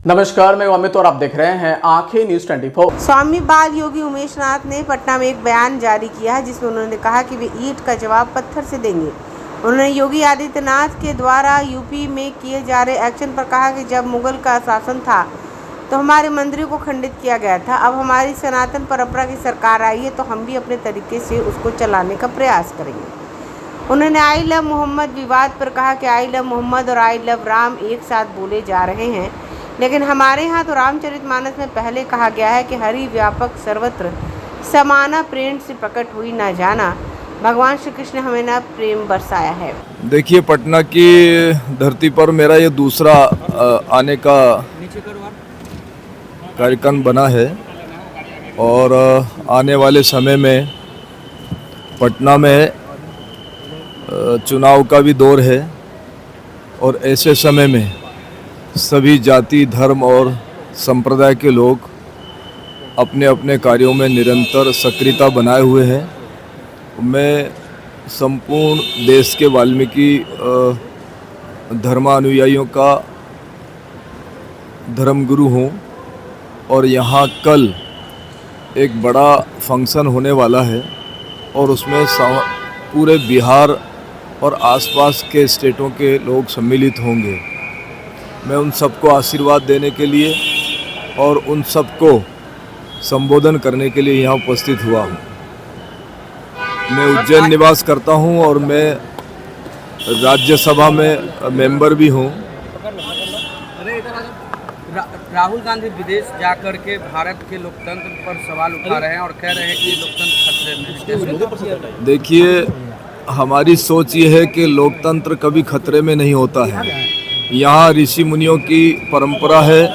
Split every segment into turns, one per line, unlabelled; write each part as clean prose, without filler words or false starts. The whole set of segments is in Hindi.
नमस्कार, मैं अमित और आप देख रहे हैं आंखें न्यूज 24।
स्वामी बाल योगी उमेश नाथ ने पटना में एक बयान जारी किया है जिसमें उन्होंने कहा कि वे ईंट का जवाब पत्थर से देंगे। उन्होंने योगी आदित्यनाथ के द्वारा यूपी में किए जा रहे एक्शन पर कहा कि जब मुगल का शासन था तो हमारे मंदिरों को खंडित किया गया था। अब हमारी सनातन परंपरा की सरकार आई है तो हम भी अपने तरीके से उसको चलाने का प्रयास करेंगे। उन्होंने आई लव मोहम्मद विवाद पर कहा कि आई लव मोहम्मद और आई लव राम एक साथ बोले जा रहे हैं, लेकिन हमारे यहाँ तो रामचरितमानस में पहले कहा गया है कि हरि व्यापक सर्वत्र समाना प्रेम से प्रकट हुई ना जाना, भगवान श्री कृष्ण हमें ना प्रेम बरसाया है।
देखिए, पटना की धरती पर मेरा ये दूसरा आने का कार्यक्रम बना है और आने वाले समय में पटना में चुनाव का भी दौर है और ऐसे समय में सभी जाति, धर्म और संप्रदाय के लोग अपने अपने कार्यों में निरंतर सक्रियता बनाए हुए हैं। मैं संपूर्ण देश के वाल्मीकि धर्मानुयायियों का धर्मगुरु हूँ और यहाँ कल एक बड़ा फंक्शन होने वाला है और उसमें पूरे बिहार और आसपास के स्टेटों के लोग सम्मिलित होंगे। मैं उन सबको आशीर्वाद देने के लिए और उन सबको संबोधन करने के लिए यहाँ उपस्थित हुआ हूँ। मैं उज्जैन निवास करता हूँ और मैं राज्यसभा में मेंबर भी हूँ।
राहुल गांधी विदेश जाकर के भारत के लोकतंत्र पर सवाल उठा रहे हैं और कह रहे हैं कि लोकतंत्र खतरे में है।
देखिए, हमारी सोच ये है कि लोकतंत्र कभी खतरे में नहीं होता है। यहाँ ऋषि मुनियों की परंपरा है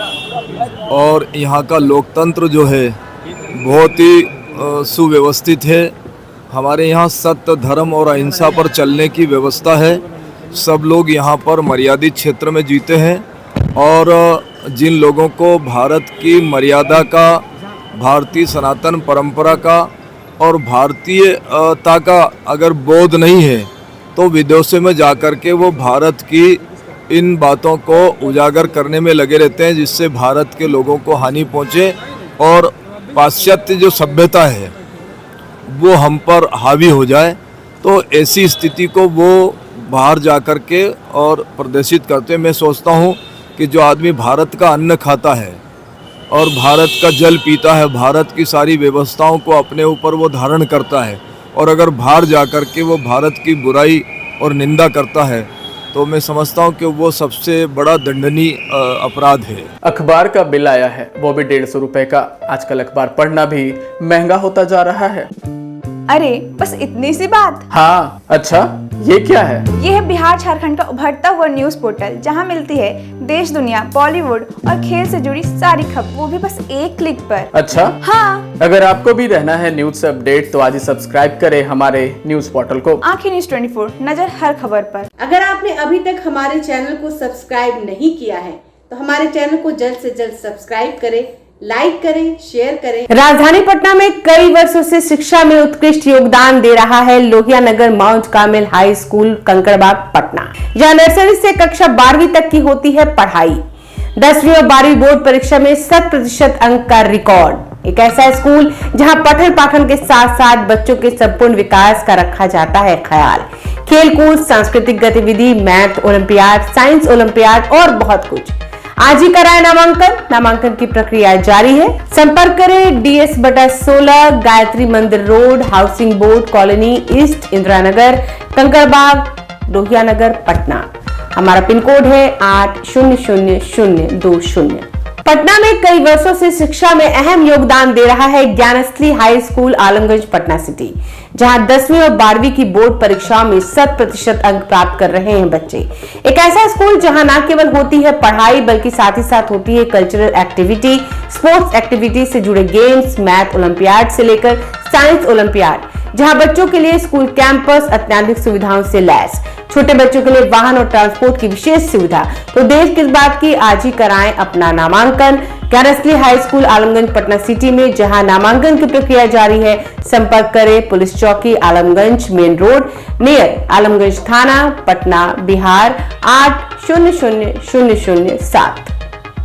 और यहाँ का लोकतंत्र जो है बहुत ही सुव्यवस्थित है। हमारे यहाँ सत्य, धर्म और अहिंसा पर चलने की व्यवस्था है। सब लोग यहाँ पर मर्यादित क्षेत्र में जीते हैं और जिन लोगों को भारत की मर्यादा का, भारतीय सनातन परंपरा का और भारतीयता का अगर बोध नहीं है तो विदेशों में जाकर के वो भारत की इन बातों को उजागर करने में लगे रहते हैं, जिससे भारत के लोगों को हानि पहुंचे और पाश्चात्य जो सभ्यता है वो हम पर हावी हो जाए। तो ऐसी स्थिति को वो बाहर जाकर के और प्रदर्शित करते हैं। मैं सोचता हूँ कि जो आदमी भारत का अन्न खाता है और भारत का जल पीता है, भारत की सारी व्यवस्थाओं को अपने ऊपर वो धारण करता है और अगर बाहर जाकर के वो भारत की बुराई और निंदा करता है तो मैं समझता हूँ कि वो सबसे बड़ा दंडनीय अपराध है।
अखबार का बिल आया है, वो भी 150 रुपए का। आजकल अखबार पढ़ना भी महंगा होता जा रहा है।
अरे बस इतनी सी बात।
हाँ, अच्छा ये क्या है?
ये है बिहार झारखंड का उभरता हुआ न्यूज पोर्टल, जहां मिलती है देश दुनिया, बॉलीवुड और खेल से जुड़ी सारी खबर, वो भी बस एक क्लिक पर।
अच्छा
हाँ,
अगर आपको भी रहना है न्यूज से अपडेट तो आज ही सब्सक्राइब करें हमारे न्यूज पोर्टल को।
आंखें न्यूज 24, नजर हर खबर पर।
अगर आपने अभी तक हमारे चैनल को सब्सक्राइब नहीं किया है तो हमारे चैनल को जल्द से जल्द सब्सक्राइब करें, लाइक करें, शेयर करें। राजधानी पटना में कई वर्षों से शिक्षा में उत्कृष्ट योगदान दे रहा है Lohia Nagar Mount Carmel high school, Kankarbagh, Patna. जहां नर्सरी से कक्षा 12वीं तक की होती है पढ़ाई। 10वीं और 12वीं बोर्ड परीक्षा में 100% अंक का रिकॉर्ड। एक ऐसा स्कूल जहां पठन पाठन के साथ साथ बच्चों के संपूर्ण विकास का रखा जाता है ख्याल। खेलकूद, सांस्कृतिक गतिविधि, मैथ ओलंपियाड, साइंस ओलंपियाड और बहुत कुछ। आज ही कराए नामांकन की प्रक्रिया जारी है। संपर्क करें DS/16, Gayatri Mandir road, housing board colony east, Indira Nagar, Kankarbagh, Lohia Nagar, Patna. हमारा पिन कोड है 800020। पटना में कई वर्षों से शिक्षा में अहम योगदान दे रहा है Gyansthali high school, Alamganj, Patna city, जहां 10वीं और 12वीं की बोर्ड परीक्षाओं में 100% अंक प्राप्त कर रहे हैं बच्चे। एक ऐसा स्कूल जहां न केवल होती है पढ़ाई बल्कि साथ ही साथ होती है कल्चरल एक्टिविटी, स्पोर्ट्स एक्टिविटी से जुड़े गेम्स, मैथ ओलंपियाड से लेकर साइंस ओलंपियाड, जहां बच्चों के लिए स्कूल कैंपस अत्याधुनिक सुविधाओं से लैस, छोटे बच्चों के लिए वाहन और ट्रांसपोर्ट की विशेष सुविधा। तो देर किस बात की, आज ही कराएं अपना नामांकन Gyansthali high school, Alamganj, Patna city में, जहां नामांकन की प्रक्रिया जारी है। संपर्क करें पुलिस चौकी, Alamganj main road, near Alamganj थाना, पटना, बिहार 800007।